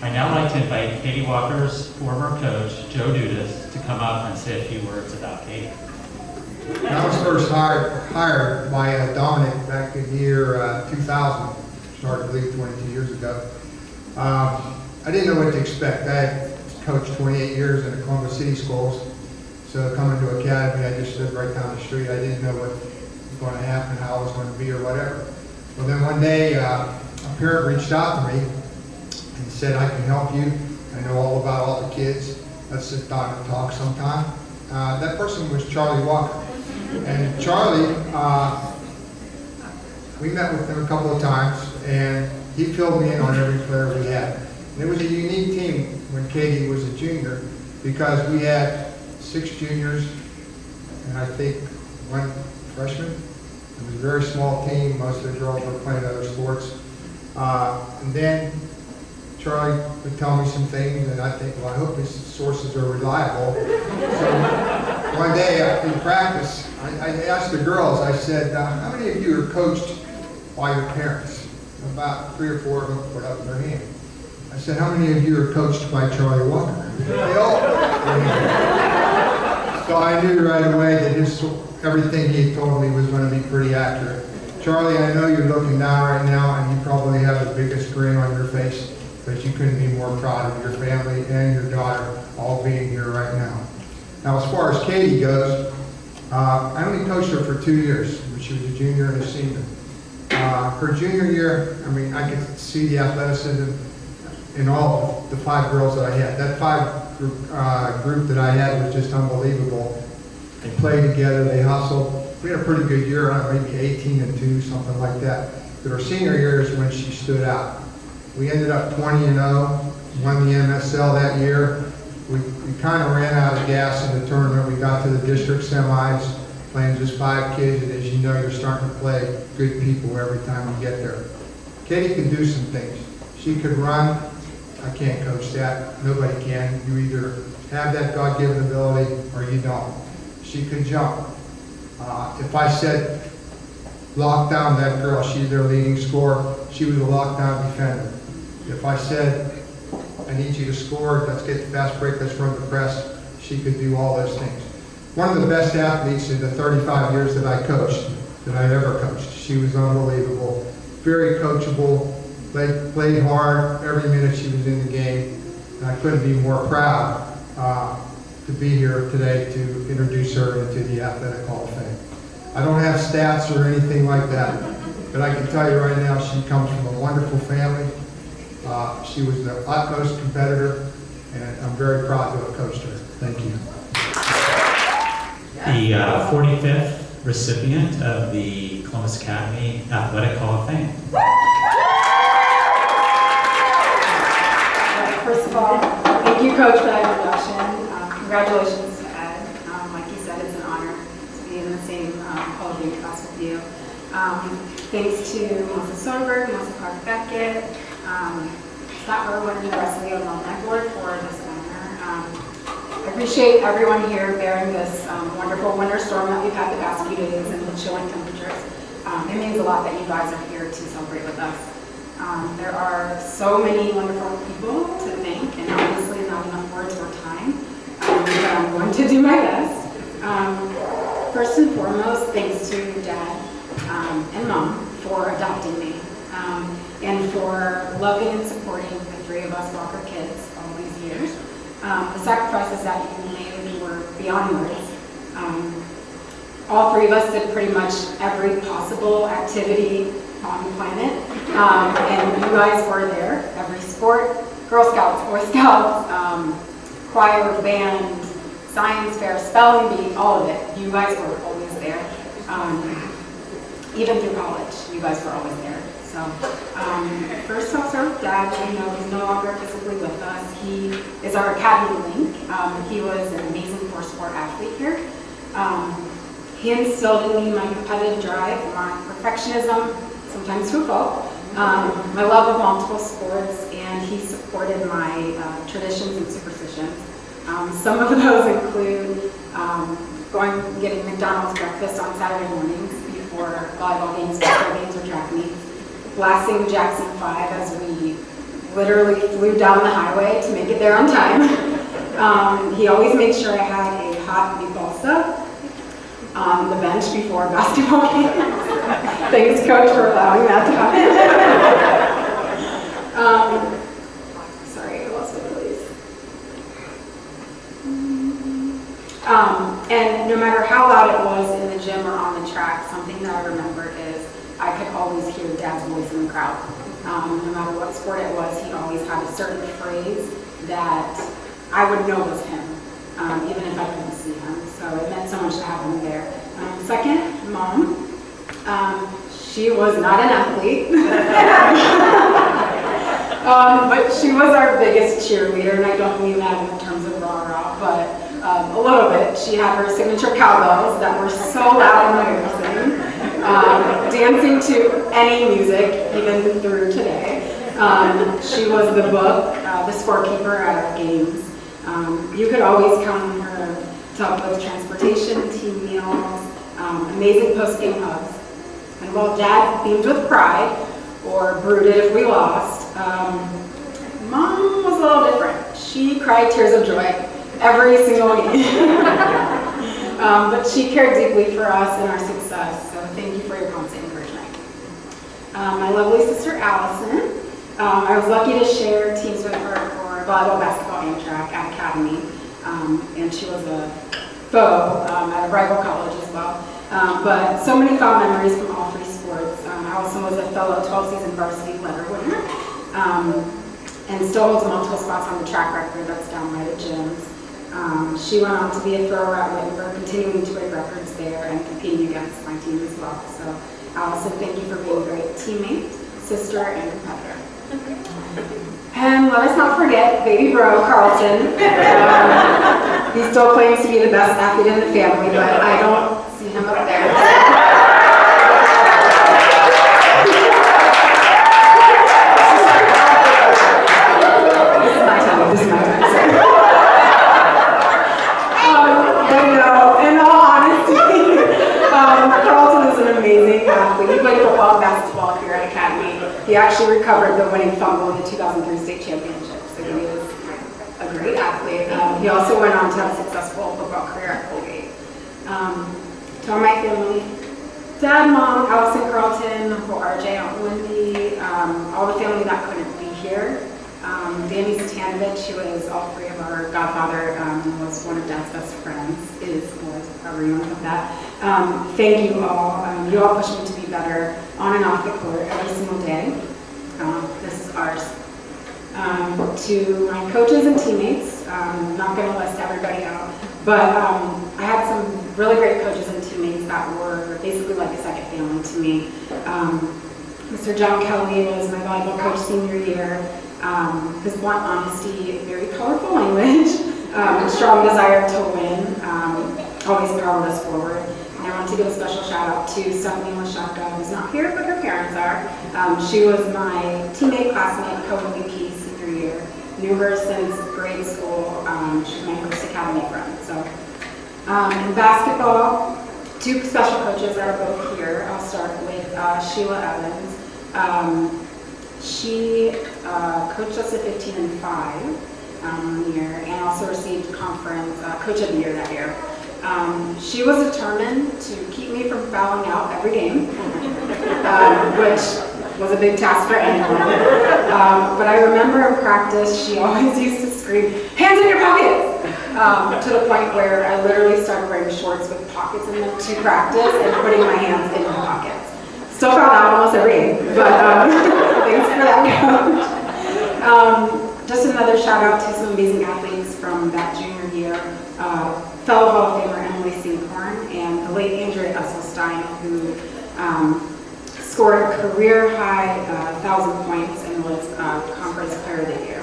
I'd now like to invite Katie Walker's former coach, Joe Dudas, to come up and say a few words about Katie. When I was first hired by Dominic back in the year 2000, started the league 22 years ago, I didn't know what to expect. I had coached 28 years in the Columbus City schools, so coming to Academy, I just lived right down the street. I didn't know what was going to happen, how I was going to be or whatever. Well, then one day, a parent reached out to me and said, I can help you. I know all about all the kids. Let's sit down and talk sometime. That person was Charlie Walker. And Charlie, we met with him a couple of times, and he filled me in on every player we had. And it was a unique team when Katie was a junior, because we had 6 juniors and I think 1 freshman. It was a very small team. Most of the girls were playing other sports. And then Charlie would tell me some things, and I think, well, I hope his sources are reliable. So one day in practice, I asked the girls, I said, how many of you are coached by your parents? About 3 or 4 of them put up their hand. I said, how many of you are coached by Charlie Walker? They all put up their hand. So I knew right away that everything he told me was going to be pretty accurate. Charlie, I know you're looking down right now, and you probably have the biggest grin on your face, but you couldn't be more proud of your family and your daughter all being here right now. Now, as far as Katie goes, I only coached her for 2 years. She was a junior and a senior. Her junior year, I mean, I could see the athleticism in all of the 5 girls that I had. That 5 group that I had was just unbelievable. They played together, they hustled. We had a pretty good year, maybe 18-2, something like that. But her senior year is when she stood out. We ended up 20-0, won the MSL that year. We kind of ran out of gas in the tournament. We got to the district semis, playing just 5 kids, and as you know, you're starting to play good people every time you get there. Katie can do some things. She could run. I can't coach that. Nobody can. You either have that God-given ability or you don't. She could jump. If I said, lock down that girl, she's their leading scorer, she was a lockdown defender. If I said, I need you to score, let's get the fast break, let's run the press, she could do all those things. One of the best athletes in the 35 years that I coached, that I ever coached. She was unbelievable, very coachable, played hard every minute she was in the game, and I couldn't be more proud to be here today to introduce her into the Athletic Hall of Fame. I don't have stats or anything like that, but I can tell you right now she comes from a wonderful family. She was the utmost competitor, and I'm very proud to have coached her. Thank you. The 45th recipient of the Columbus Academy Athletic Hall of Fame. First of all, thank you, Coach, for that introduction. Congratulations to Ed. Like you said, it's an honor to be in the same Hall of Fame class with you. Thanks to Melissa Soderberg, Melissa Clark Beckett, Scott Irwin, and the rest of the alumni board for this honor. I appreciate everyone here bearing this wonderful winter storm that we've had the past few days and the chilling temperatures. It means a lot that you guys are here to celebrate with us. There are so many wonderful people to thank, and obviously not enough words or time, but I'm going to do my best. First and foremost, thanks to Dad and Mom for adopting me, and for loving and supporting the 3 of us Walker kids all these years. The sacrifices that you made were beyond words. All 3 of us did pretty much every possible activity on the planet, and you guys were there. Every sport, Girl Scouts, Boy Scouts, choir, band, science fair, spelling bee, all of it. You guys were always there. Even through college, you guys were always there. So first I'll start with Dad. You know, he's no longer physically with us. He is our Academy link. He was an amazing 4-sport athlete here. He instilled in me my competitive drive, my perfectionism, sometimes to a fault, my love of multiple sports, and he supported my traditions and superstitions. Some of those include going and getting McDonald's breakfast on Saturday mornings before volleyball games, baseball games, or track meets, blasting Jackson 5 as we literally flew down the highway to make it there on time. He always made sure I had a hot meatball sub on the bench before basketball games. Thanks, Coach, for allowing that to happen. Sorry, I lost my place. And no matter how loud it was in the gym or on the track, something that I remember is I could always hear Dad's voice in the crowd. No matter what sport it was, he always had a certain phrase that I would know was him, even if I couldn't see him. So it meant so much to have him there. Second, Mom. She was not an athlete, but she was our biggest cheerleader, and I don't mean that in terms of rah-rah, but a little bit. She had her signature cowbells that were so loud and embarrassing, dancing to any music, even through today. She was the book, the scorekeeper at our games. You could always count on her to help with transportation, team meals, amazing post-game hugs. And while Dad beamed with pride, or brooded if we lost, Mom was a little different. She cried tears of joy every single game. But she cared deeply for us and our success, so thank you for your constant encouragement. My lovely sister Allison, I was lucky to share teams with her for volleyball, basketball, and track at Academy, and she was a foe at a rival college as well. But so many fond memories from all three sports. Allison was a fellow 12-season varsity letter winner, and still holds multiple spots on the track record that's down by the gyms. She went on to be a thrower at Wittenberg, continuing to break records there and competing against my team as well. So, Allison, thank you for being a great teammate, sister, and competitor. And let us not forget baby bro, Carlton. He still claims to be the best athlete in the family, but I don't see him up there. This is my time. But no, in all honesty, Carlton is an amazing athlete. He played football and basketball here at Academy. He actually recovered the winning fumble in the 2003 state championship, so he is a great athlete. He also went on to have a successful football career at Colgate. To all my family, Dad, Mom, Allison, Carlton, Uncle RJ, Aunt Wendy, all the family that couldn't be here. Danny Zatanovich, who is all three of our godfather, was one of Dad's best friends, was however you want to put that. Thank you all. You all push me to be better on and off the court every single day. This is ours. To my coaches and teammates, I'm not going to list everybody out, but I had some really great coaches and teammates that were basically like a second family to me. Mr. John Kelly was my volleyball coach senior year. His blunt honesty, very colorful language, strong desire to win, always powered us forward. And I want to give a special shout out to Stephanie Lashaka, who's not here, but her parents are. She was my teammate, classmate, co-MVP senior year. Knew her since grade school. She was my first academy friend. So, in basketball, two special coaches that are both here. I'll start with Sheila Evans. She coached us at 15 and 5 one year, and also received conference coach of the year that year. She was determined to keep me from fouling out every game, which was a big task for anyone. But I remember in practice, she always used to scream, "Hands in your pockets!" To the point where I literally started wearing shorts with pockets in them to practice and putting my hands in my pockets. Still found out almost every game, but thanks for that, coach. Just another shout out to some amazing athletes from that junior year. Fellow Hall of Famer Emily Sinkhorn and the late Andrea Esselstein, who scored a career high 1,000 points and was Conference Player of the Year.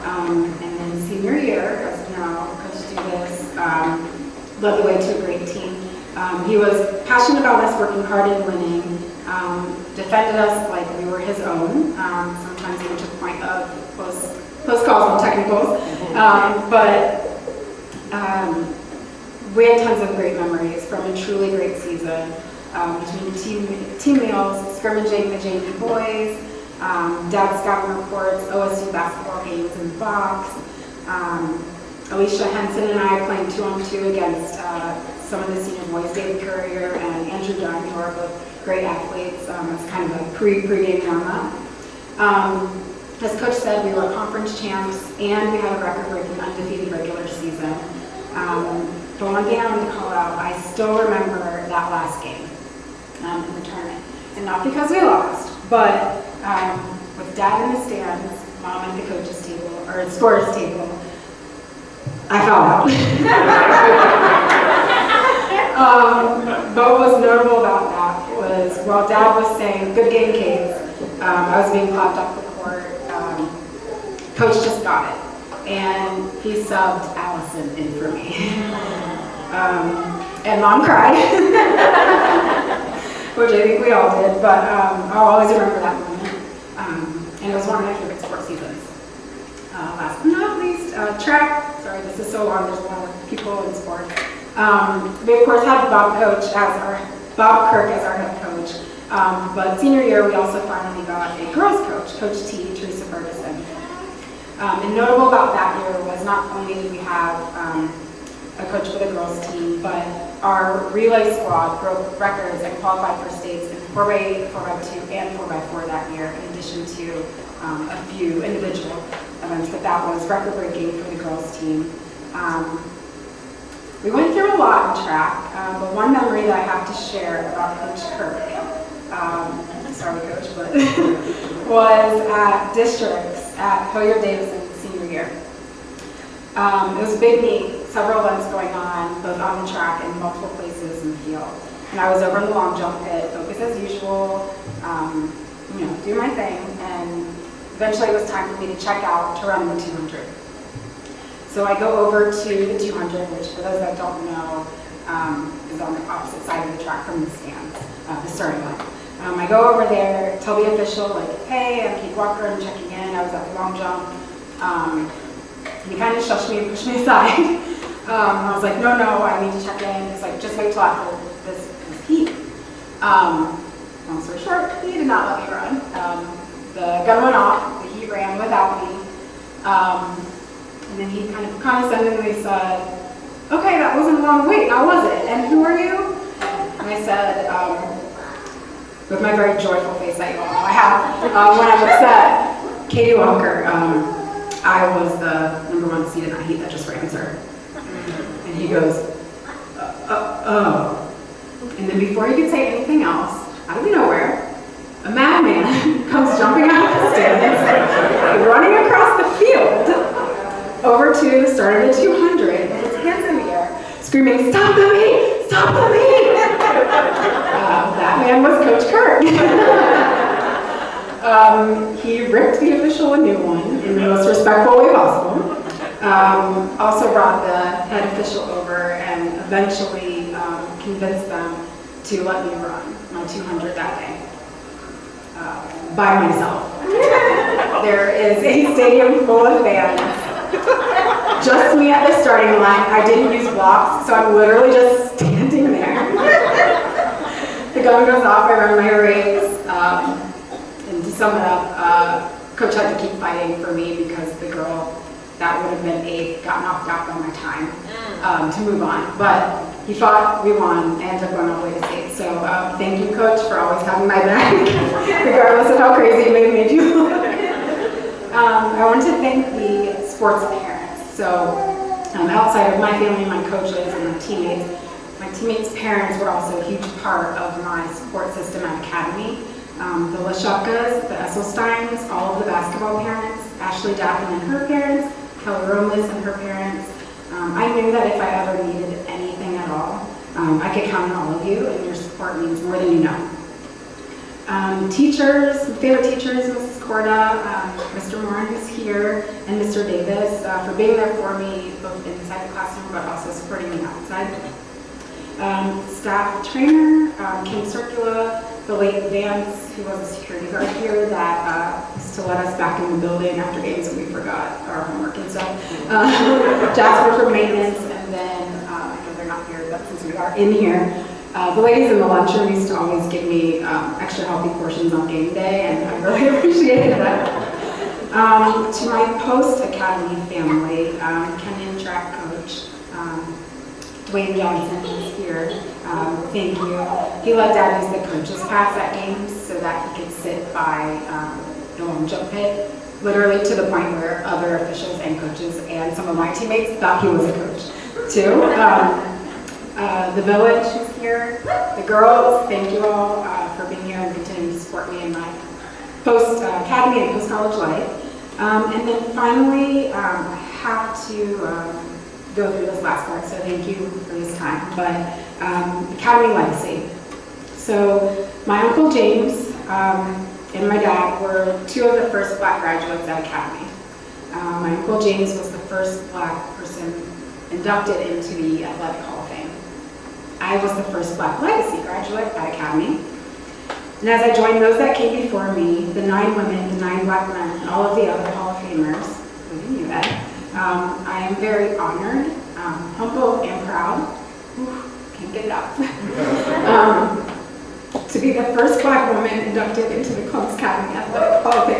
And then senior year, as you know, Coach Dudas led the way to a great team. He was passionate about us working hard and winning, defended us like we were his own, sometimes even to the point of close calls on technicals. But we had tons of great memories from a truly great season between team meals, scrimmaging the JV boys, Dad scouting reports, OSU basketball games in the box. Alicia Henson and I playing 2-on-2 against some of the senior boys, David Courier and Andrew Dunn, who are both great athletes. It's kind of a pre-game warm-up. As Coach said, we were conference champs and we had a record-breaking undefeated regular season. But one thing I wanted to call out, I still remember that last game in the tournament. And not because we lost, but with Dad in the stands, Mom at the coach's table, or scorer's table, I found out. But what was notable about that was while Dad was saying, "Good game, Kate," I was being clapped off the court. Coach just got it. And he subbed Allison in for me. And Mom cried, which I think we all did, but I'll always remember that moment. And it was one of my favorite sports seasons. Last but not least, track. Sorry, this is so long, there's a lot of people in sports. We of course had Bob Kirk as our head coach. But senior year, we also finally got a girls coach, Coach T, Teresa Ferguson. And notable about that year was not only did we have a coach for the girls team, but our relay squad broke records and qualified for states in 4x8, 4x2, and 4x4 that year, in addition to a few individual events, but that was record-breaking for the girls team. We went through a lot in track, but one memory that I have to share about Coach Kirk, sorry Coach, but was at districts at Hilliard-Davidson senior year. It was a big meet, several events going on, both on the track and multiple places in the field. And I was over in the long jump pit, focus as usual, do my thing, and eventually it was time for me to check out to run the 200. So I go over to the 200, which for those that don't know, is on the opposite side of the track from the stands, the starting line. I go over there, tell the official, like, hey, I'm Kate Walker, I'm checking in, I was at the long jump. He kind of shushed me and pushed me aside. I was like, no, I need to check in. He's like, just wait till after this heat. Long story short, he did not let me run. The gun went off, the heat ran without me. And then he kind of condescendingly said, okay, that wasn't a long wait, now was it? And who are you? And I said, with my very joyful face that you all know I have, when I'm upset, Katie Walker, I was the #1 seed in that heat that just ran, sir. And he goes, oh. And then before he could say anything else, out of nowhere, a madman comes jumping out of the stands, running across the field, over to the start of the 200, with his hands in the air, screaming, stop the meet, stop the meet. That man was Coach Kirk. He ripped the official a new one in the most respectful way possible. Also brought the head official over and eventually convinced them to let me run my 200 that day by myself. There is a stadium full of fans. Just me at the starting line. I didn't use blocks, so I'm literally just standing there. The gun goes off, I run my race. And to sum it up, Coach had to keep fighting for me because the girl that would have been 8th got knocked out by my time to move on. But he fought, we won, and ended up going all the way to state. So thank you, Coach, for always having my back, regardless of how crazy it may have made you look. I want to thank the sports parents. So outside of my family, my coaches, and my teammates' parents were also a huge part of my support system at Academy. The Lashupkas, the Esselsteins, all of the basketball parents, Ashley Daffin and her parents, Kelly Romas and her parents. I knew that if I ever needed anything at all, I could count on all of you, and your support means more than you know. Teachers, favorite teachers, Mrs. Corda, Mr. Moran, who's here, and Mr. Davis, for being there for me, both inside the classroom, but also supporting me outside. Staff trainer, Kim Circula, the late Vance, who was a security guard here that used to let us back in the building after games and we forgot our homework and stuff. Jasper for maintenance, and then, I know they're not here, but since we are in here, The ladies in the lunchroom used to always give me extra healthy portions on game day, and I really appreciated that. To my post-academy family, Kenyan track coach, Dwayne Johnson is here. Thank you. He let Dad use the coach's pass at games so that he could sit by the long jump pit, literally to the point where other officials and coaches and some of my teammates thought he was a coach too. The village is here. The girls, thank you all for being here and continuing to support me in my post-academy and post-college life. And then finally, I have to go through this last part, so thank you for this time. But Academy legacy. So my Uncle James and my dad were two of the first Black graduates at Academy. My Uncle James was the first Black person inducted into the Athletic Hall of Fame. I was the first Black legacy graduate at Academy. And as I joined those that came before me, the 9 women, the 9 Black men, and all of the other Hall of Famers, including you, Ed, I am very honored, humbled, and proud, can't get it out, to be the first Black woman inducted into the Columbus Academy Athletic Hall of Fame.